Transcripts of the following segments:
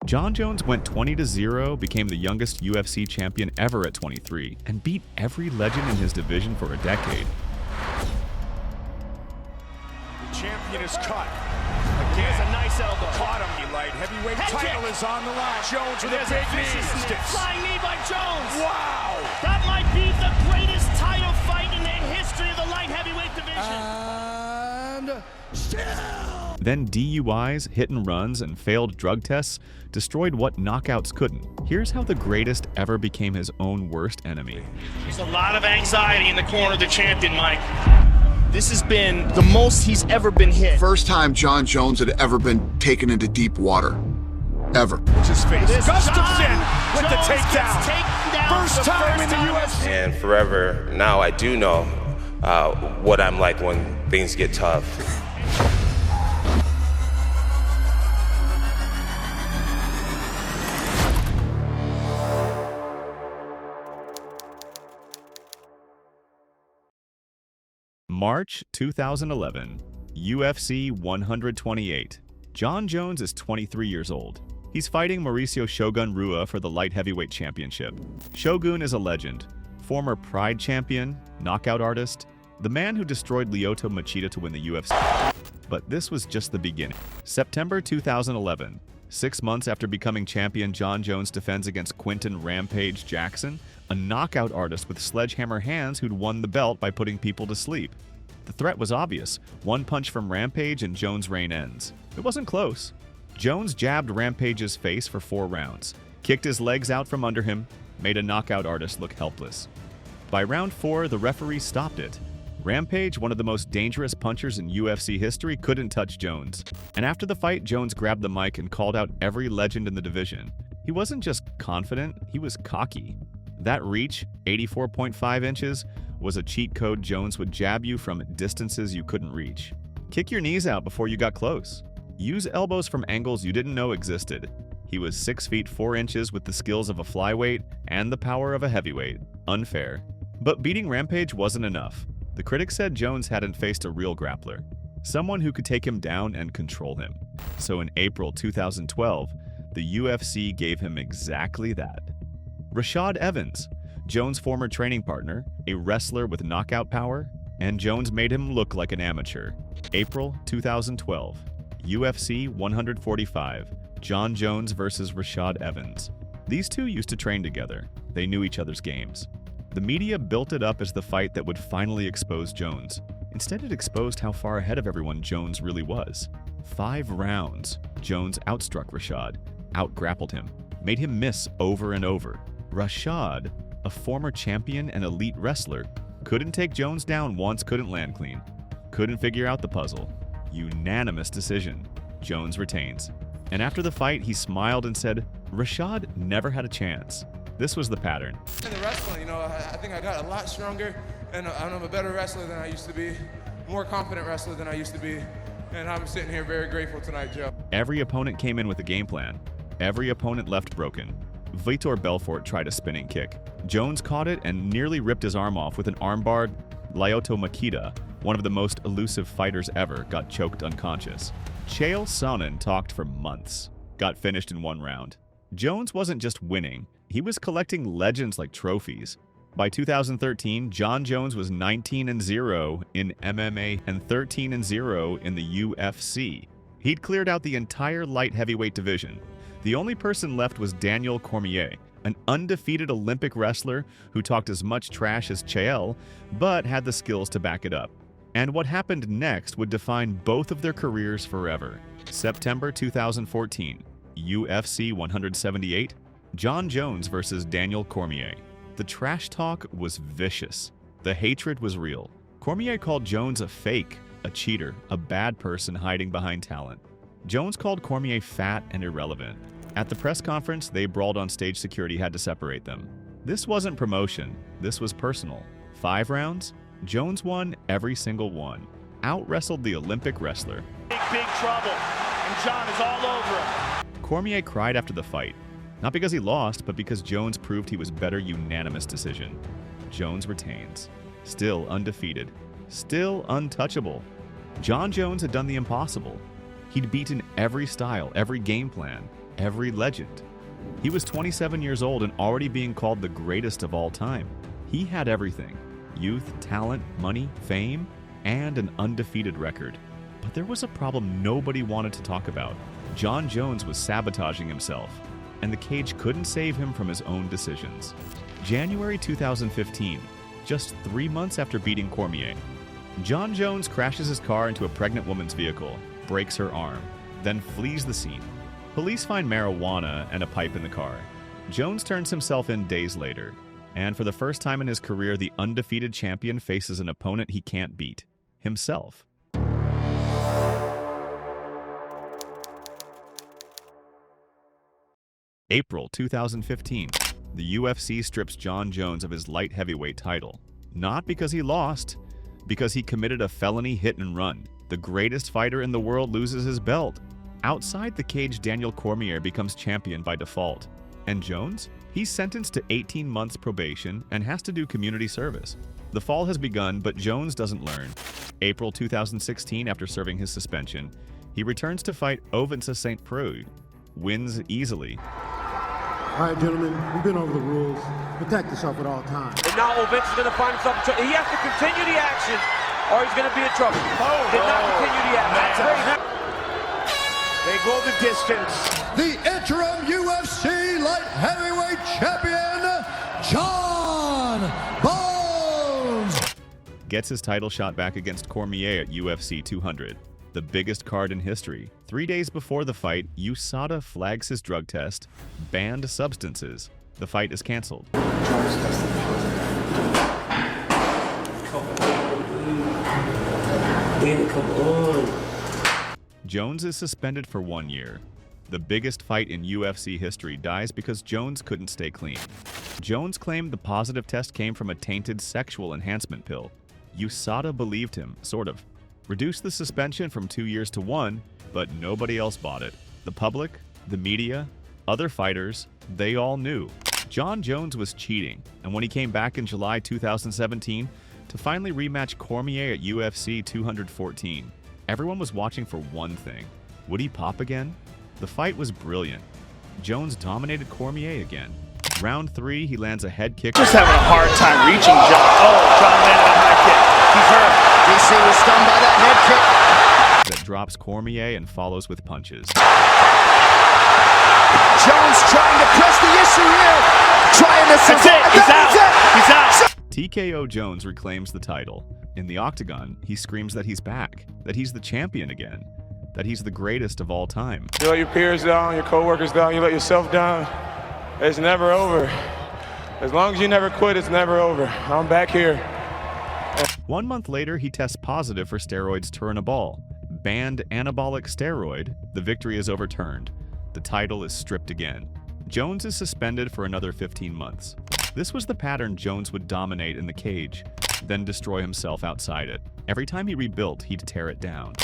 Jon Jones went 20-0, became the youngest UFC champion ever at 23, and beat every legend in his division for a decade. The champion is cut. Here's a nice elbow. Caught him. The light heavyweight Head title kick. is on the line. Jones with a big knee. Flying knee by Jones. Wow. That might be the greatest title fight in the history of the light heavyweight division. And still. Then DUIs, hit and runs, and failed drug tests destroyed what knockouts couldn't. Here's how the greatest ever became his own worst enemy. There's a lot of anxiety in the corner of the champion, Mike. This has been the most he's ever been hit. First time Jon Jones had ever been taken into deep water. Ever. It's his face. Gustafsson with the Jones takedown. First time in the UFC. And forever, now I do know what I'm like when things get tough. March 2011, UFC 128. Jon Jones is 23 years old. He's fighting Mauricio Shogun Rua for the light heavyweight championship. Shogun is a legend, former Pride champion, knockout artist, the man who destroyed Lyoto Machida to win the UFC. But this was just the beginning. September 2011, 6 months after becoming champion, Jon Jones defends against Quinton Rampage Jackson, a knockout artist with sledgehammer hands who'd won the belt by putting people to sleep. The threat was obvious. One punch from Rampage and Jones' reign ends. It wasn't close. Jones jabbed Rampage's face for 4 rounds, kicked his legs out from under him, made a knockout artist look helpless. By round 4, the referee stopped it. Rampage, one of the most dangerous punchers in UFC history, couldn't touch Jones. And after the fight, Jones grabbed the mic and called out every legend in the division. He wasn't just confident, he was cocky. That reach, 84.5 inches, was a cheat code. Jones would jab you from distances you couldn't reach. Kick your knees out before you got close. Use elbows from angles you didn't know existed. He was 6 feet 4 inches with the skills of a flyweight and the power of a heavyweight. Unfair. But beating Rampage wasn't enough. The critics said Jones hadn't faced a real grappler, someone who could take him down and control him. So in April 2012, the UFC gave him exactly that. Rashad Evans, Jones' former training partner, a wrestler with knockout power, and Jones made him look like an amateur. April 2012, UFC 145, Jon Jones versus Rashad Evans. These two used to train together. They knew each other's games. The media built it up as the fight that would finally expose Jones. Instead, it exposed how far ahead of everyone Jones really was. 5 rounds, Jones outstruck Rashad, outgrappled him, made him miss over and over. Rashad, a former champion and elite wrestler, couldn't take Jones down once, couldn't land clean. Couldn't figure out the puzzle. Unanimous decision. Jones retains. And after the fight, he smiled and said, Rashad never had a chance. This was the pattern. In the wrestling, I think I got a lot stronger, and I'm a better wrestler than I used to be, more confident wrestler than I used to be, and I'm sitting here very grateful tonight, Joe. Every opponent came in with a game plan. Every opponent left broken. Vitor Belfort tried a spinning kick. Jones caught it and nearly ripped his arm off with an armbar. Lyoto Machida, one of the most elusive fighters ever, got choked unconscious. Chael Sonnen talked for months, got finished in 1 round. Jones wasn't just winning, he was collecting legends like trophies. By 2013, Jon Jones was 19-0 in MMA and 13-0 in the UFC. He'd cleared out the entire light heavyweight division. The only person left was Daniel Cormier, an undefeated Olympic wrestler who talked as much trash as Chael, but had the skills to back it up. And what happened next would define both of their careers forever. September 2014, UFC 178, Jon Jones versus Daniel Cormier. The trash talk was vicious. The hatred was real. Cormier called Jones a fake, a cheater, a bad person hiding behind talent. Jones called Cormier fat and irrelevant. At the press conference, they brawled on stage. Security had to separate them. This wasn't promotion, this was personal. 5 rounds? Jones won every single one. Out-wrestled the Olympic wrestler. Big trouble, and Jon is all over him. Cormier cried after the fight. Not because he lost, but because Jones proved he was better. Unanimous decision. Jones retains. Still undefeated. Still untouchable. Jon Jones had done the impossible. He'd beaten every style, every game plan, every legend. He was 27 years old and already being called the greatest of all time. He had everything: youth, talent, money, fame, and an undefeated record. But there was a problem nobody wanted to talk about. Jon Jones was sabotaging himself, and the cage couldn't save him from his own decisions. January 2015, just 3 months after beating Cormier, Jon Jones crashes his car into a pregnant woman's vehicle, breaks her arm, then flees the scene. Police find marijuana and a pipe in the car. Jones turns himself in days later, and for the first time in his career, the undefeated champion faces an opponent he can't beat: himself. April 2015, the UFC strips Jon Jones of his light heavyweight title. Not because he lost, because he committed a felony hit and run. The greatest fighter in the world loses his belt. Outside the cage, Daniel Cormier becomes champion by default. And Jones? He's sentenced to 18 months probation and has to do community service. The fall has begun, but Jones doesn't learn. April 2016, after serving his suspension, he returns to fight Ovince St. Preux. Wins easily. All right, gentlemen, we've been over the rules. Protect yourself at all times. And now Ovince is going to find himself in trouble. He has to continue the action, or he's going to be in trouble. Did not continue the action. They go the distance. The interim UFC light heavyweight champion, Jon Jones. Gets his title shot back against Cormier at UFC 200, the biggest card in history. 3 days before the fight, USADA flags his drug test, banned substances. The fight is canceled. Jones is suspended for 1 year. The biggest fight in UFC history dies because Jones couldn't stay clean. Jones claimed the positive test came from a tainted sexual enhancement pill. USADA believed him, sort of. Reduced the suspension from 2 years to 1, but nobody else bought it. The public, the media, other fighters, they all knew. Jon Jones was cheating, and when he came back in July 2017 to finally rematch Cormier at UFC 214, everyone was watching for one thing. Would he pop again? The fight was brilliant. Jones dominated Cormier again. Round 3, he lands a head kick. Just having a hard time reaching Jon. Oh, Jon landed a high kick. He's hurt. DC was stunned by that head kick. That drops Cormier and follows with punches. Jones trying to press the issue here. Trying to That's it. He's out. He's out. TKO Jones reclaims the title. In the octagon, he screams that he's back, that he's the champion again, that he's the greatest of all time. You let your peers down, your co-workers down, you let yourself down. It's never over. As long as you never quit, it's never over. I'm back here. 1 month later, he tests positive for steroids turinabol. Banned anabolic steroid, the victory is overturned. The title is stripped again. Jones is suspended for another 15 months. This was the pattern Jones would dominate in the cage, then destroy himself outside it. Every time he rebuilt, he'd tear it down.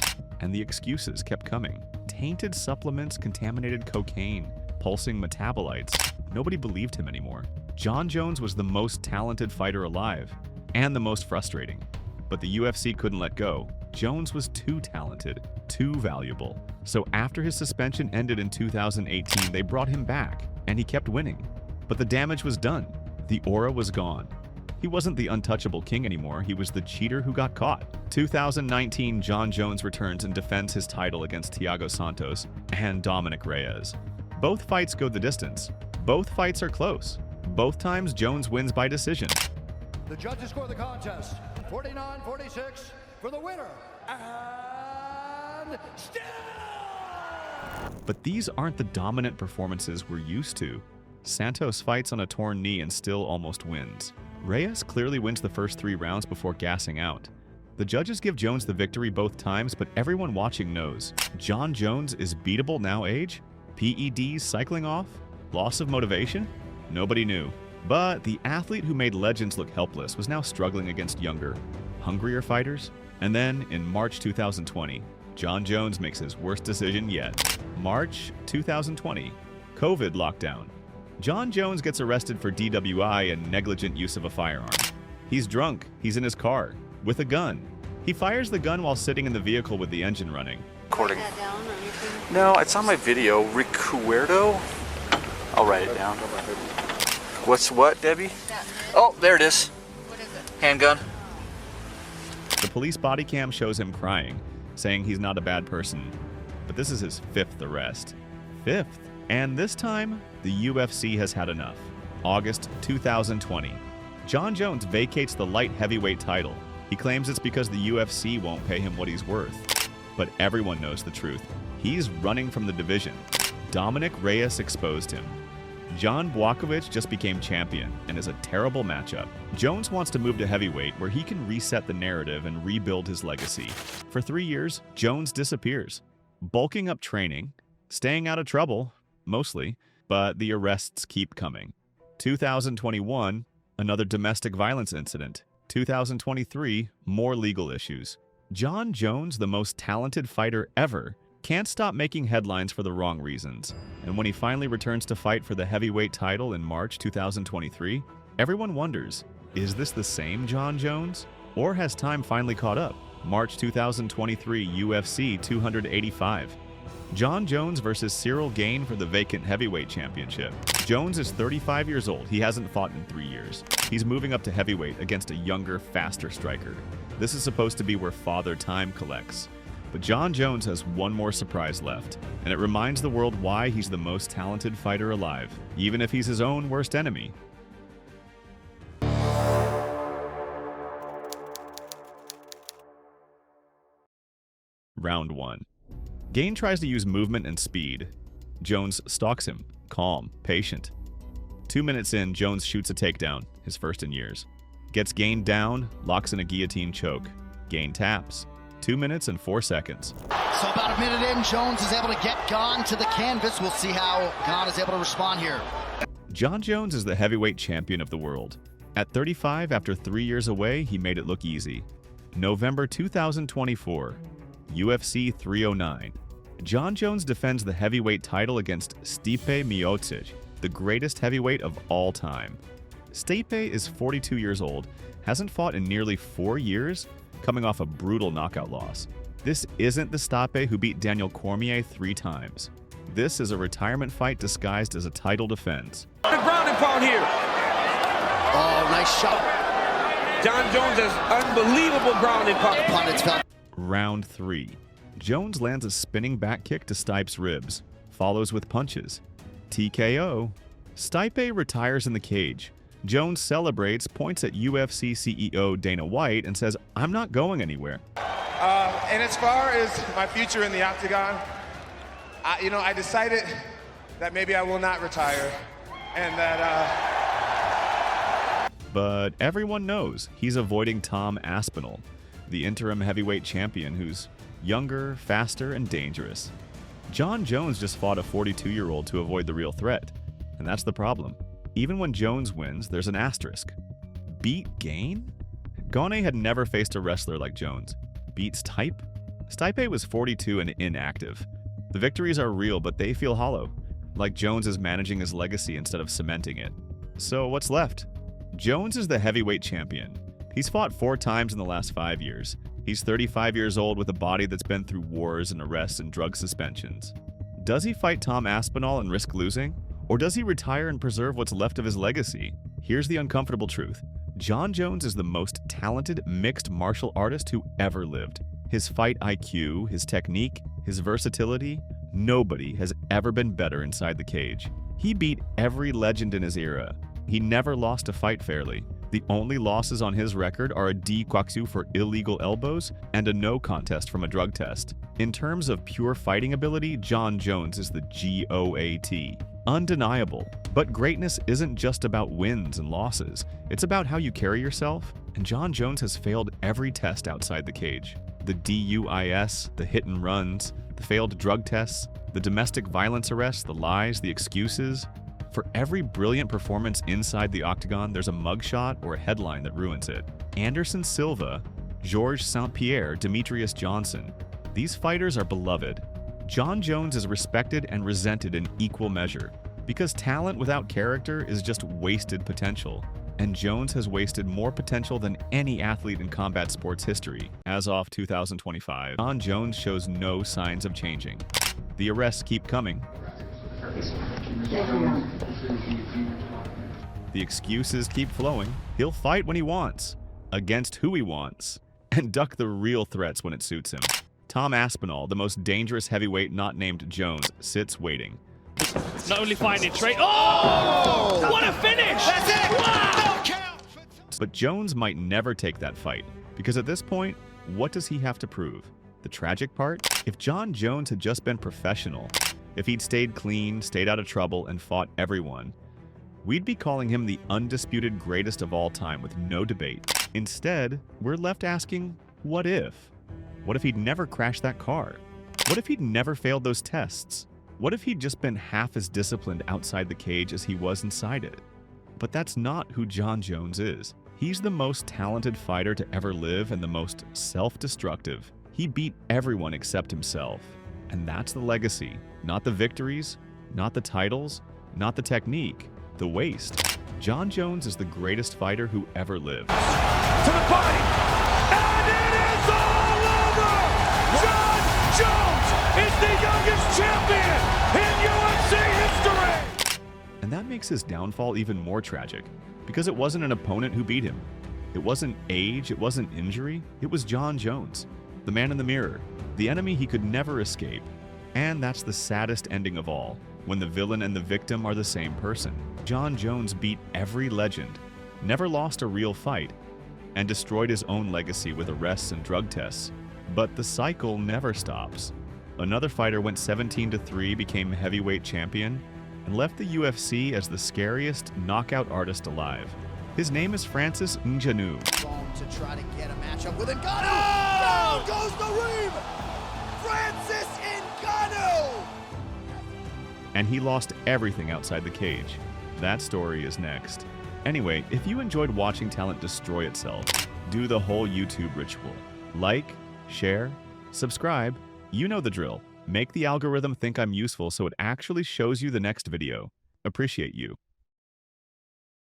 And the excuses kept coming. Tainted supplements, contaminated cocaine, pulsing metabolites. Nobody believed him anymore. Jon Jones was the most talented fighter alive, and the most frustrating. But the UFC couldn't let go. Jones was too talented, too valuable. So after his suspension ended in 2018, they brought him back, and he kept winning. But the damage was done. The aura was gone. He wasn't the untouchable king anymore, he was the cheater who got caught. 2019, Jon Jones returns and defends his title against Thiago Santos and Dominic Reyes. Both fights go the distance. Both fights are close. Both times, Jones wins by decision. The judges score the contest 49-46 for the winner. And still! But these aren't the dominant performances we're used to. Santos fights on a torn knee and still almost wins. Reyes clearly wins the first 3 rounds before gassing out. The judges give Jones the victory both times, but everyone watching knows. Jon Jones is beatable now age? PEDs cycling off? Loss of motivation? Nobody knew. But the athlete who made legends look helpless was now struggling against younger, hungrier fighters. And then, in March 2020, Jon Jones makes his worst decision yet. March 2020, COVID lockdown. Jon Jones gets arrested for DUI and negligent use of a firearm. He's drunk, he's in his car, with a gun. He fires the gun while sitting in the vehicle with the engine running. Recording. Write that down or anything? No, it's on my video. Recuerdo? I'll write it down. What's what, Debbie? Oh, there it is. What is it? Handgun. The police body cam shows him crying, saying he's not a bad person. But this is his 5th arrest. 5th. And this time, the UFC has had enough. August 2020. Jon Jones vacates the light heavyweight title. He claims it's because the UFC won't pay him what he's worth. But everyone knows the truth. He's running from the division. Dominic Reyes exposed him. Jan Błachowicz just became champion and is a terrible matchup. Jones wants to move to heavyweight where he can reset the narrative and rebuild his legacy. For 3 years, Jones disappears, bulking up training, staying out of trouble, mostly, but the arrests keep coming. 2021, another domestic violence incident. 2023, more legal issues. Jon Jones, the most talented fighter ever, can't stop making headlines for the wrong reasons. And when he finally returns to fight for the heavyweight title in March 2023, everyone wonders, is this the same Jon Jones? Or has time finally caught up? March 2023 UFC 285. Jon Jones versus Cyril Gane for the vacant heavyweight championship. Jones is 35 years old. He hasn't fought in 3 years. He's moving up to heavyweight against a younger, faster striker. This is supposed to be where Father Time collects. But Jon Jones has one more surprise left, and it reminds the world why he's the most talented fighter alive, even if he's his own worst enemy. Round 1. Gane tries to use movement and speed. Jones stalks him, calm, patient. 2 minutes in, Jones shoots a takedown, his first in years. Gets Gane down, locks in a guillotine choke. Gane taps. 2 minutes and 4 seconds. So about a minute in, Jones is able to get Gane to the canvas. We'll see how Gane is able to respond here. Jon Jones is the heavyweight champion of the world. At 35, after 3 years away, he made it look easy. November 2024, UFC 309. Jon Jones defends the heavyweight title against Stipe Miocic, the greatest heavyweight of all time. Stipe is 42 years old, hasn't fought in nearly 4 years, coming off a brutal knockout loss. This isn't the Stipe who beat Daniel Cormier 3 times. This is a retirement fight disguised as a title defense. The ground and pound here. Oh, nice shot. Jon Jones has unbelievable ground and pound. Round 3. Jones lands a spinning back kick to Stipe's ribs, follows with punches. TKO. Stipe retires in the cage. Jones celebrates, points at UFC CEO Dana White, and says, "I'm not going anywhere." And as far as my future in the octagon, I decided that maybe I will not retire, and that. But everyone knows he's avoiding Tom Aspinall, the interim heavyweight champion who's younger, faster, and dangerous. Jon Jones just fought a 42-year-old to avoid the real threat, and that's the problem. Even when Jones wins, there's an asterisk. Beat Gane? Gane had never faced a wrestler like Jones. Beats Stipe? Stipe was 42 and inactive. The victories are real, but they feel hollow, like Jones is managing his legacy instead of cementing it. So what's left? Jones is the heavyweight champion. He's fought 4 times in the last 5 years. He's 35 years old with a body that's been through wars and arrests and drug suspensions. Does he fight Tom Aspinall and risk losing? Or does he retire and preserve what's left of his legacy? Here's the uncomfortable truth. Jon Jones is the most talented mixed martial artist who ever lived. His fight IQ, his technique, his versatility, nobody has ever been better inside the cage. He beat every legend in his era. He never lost a fight fairly. The only losses on his record are a DQuaxu for illegal elbows and a no contest from a drug test. In terms of pure fighting ability, Jon Jones is the GOAT. Undeniable. But greatness isn't just about wins and losses. It's about how you carry yourself, and Jon Jones has failed every test outside the cage. The DUIs, the hit and runs, the failed drug tests, the domestic violence arrests, the lies, the excuses. For every brilliant performance inside the octagon, there's a mugshot or a headline that ruins it. Anderson Silva, Georges St-Pierre, Demetrius Johnson. These fighters are beloved. Jon Jones is respected and resented in equal measure, because talent without character is just wasted potential. and Jones has wasted more potential than any athlete in combat sports history. As of 2025, Jon Jones shows no signs of changing. The arrests keep coming. The excuses keep flowing. He'll fight when he wants, against who he wants, and duck the real threats when it suits him. Tom Aspinall, the most dangerous heavyweight not named Jones, sits waiting. Not only finding trade. Oh! What a finish! That's it! Wow! But Jones might never take that fight, because at this point, what does he have to prove? The tragic part? If Jon Jones had just been professional, if he'd stayed clean, stayed out of trouble, and fought everyone, we'd be calling him the undisputed greatest of all time with no debate. Instead, we're left asking, what if? What if he'd never crashed that car? What if he'd never failed those tests? What if he'd just been half as disciplined outside the cage as he was inside it? But that's not who Jon Jones is. He's the most talented fighter to ever live and the most self-destructive. He beat everyone except himself. And that's the legacy. Not the victories, not the titles, not the technique, the waste. Jon Jones is the greatest fighter who ever lived. To the body, and it is all over! Jon Jones is the youngest champion in UFC history! And that makes his downfall even more tragic, because it wasn't an opponent who beat him. It wasn't age, it wasn't injury, it was Jon Jones, the man in the mirror, the enemy he could never escape. And that's the saddest ending of all, when the villain and the victim are the same person. Jon Jones beat every legend, never lost a real fight, and destroyed his own legacy with arrests and drug tests. But the cycle never stops. Another fighter went 17-3, became heavyweight champion, and left the UFC as the scariest knockout artist alive. His name is Francis Ngannou. To try to get a matchup with Ngannou. Down goes the Reeve. Francis Ngannou. And he lost everything outside the cage. That story is next. Anyway, if you enjoyed watching talent destroy itself, do the whole YouTube ritual. Like, share, subscribe. You know the drill. Make the algorithm think I'm useful so it actually shows you the next video. Appreciate you.